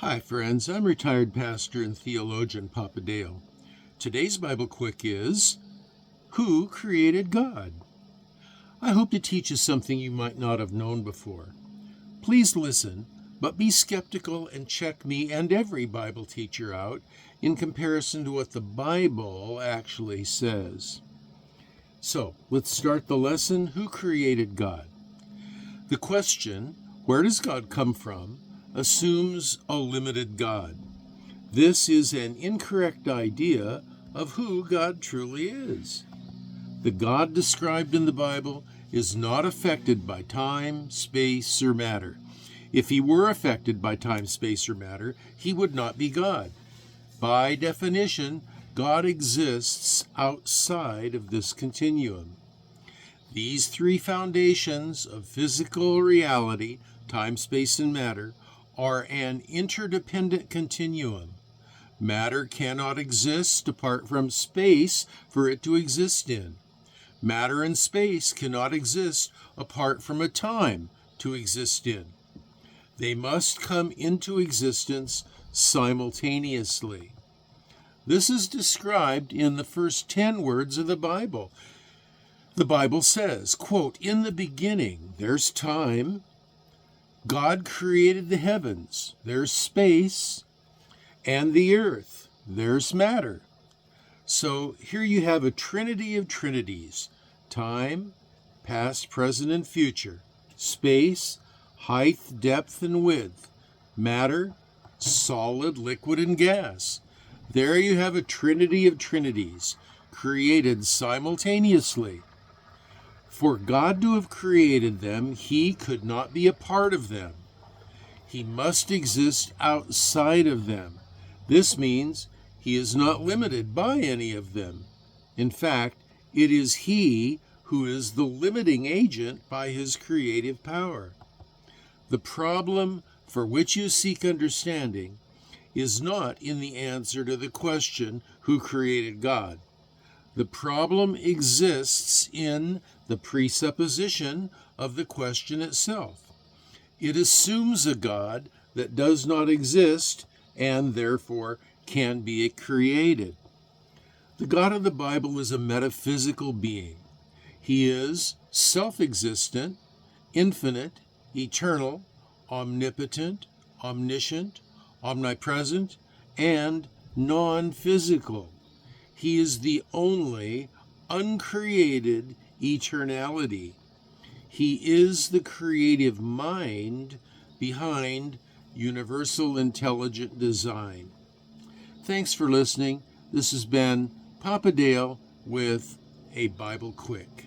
Hi, friends. I'm retired pastor and theologian Papa Dale. Today's Bible Quick is Who Created God? I hope to teach you something you might not have known before. Please listen, but be skeptical and check me and every Bible teacher out in comparison to what the Bible actually says. So, let's start the lesson. Who created God? The question, where does God come from, assumes a limited God. This is an incorrect idea of who God truly is. The God described in the Bible is not affected by time, space, or matter. If he were affected by time, space, or matter, he would not be God. By definition, God exists outside of this continuum. These three foundations of physical reality, time, space, and matter, are an interdependent continuum. Matter cannot exist apart from space for it to exist in. Matter and space cannot exist apart from a time to exist in. They must come into existence simultaneously. This is described in the first 10 words of the Bible. The Bible says, quote, "In the beginning, there's time. God created the heavens, there's space, and the earth, there's matter." So here you have a trinity of trinities: time, past, present, and future; space, height, depth, and width; matter, solid, liquid, and gas. There you have a trinity of trinities, created simultaneously. For God to have created them, he could not be a part of them. He must exist outside of them. This means he is not limited by any of them. In fact, it is he who is the limiting agent by his creative power. The problem for which you seek understanding is not in the answer to the question, who created God? The problem exists in the presupposition of the question itself. It assumes a God that does not exist and therefore can be created. The God of the Bible is a metaphysical being. He is self-existent, infinite, eternal, omnipotent, omniscient, omnipresent, and non-physical. He is the only uncreated eternality. He is the creative mind behind universal intelligent design. Thanks for listening. This has been Papa Dale with a Bible Quick.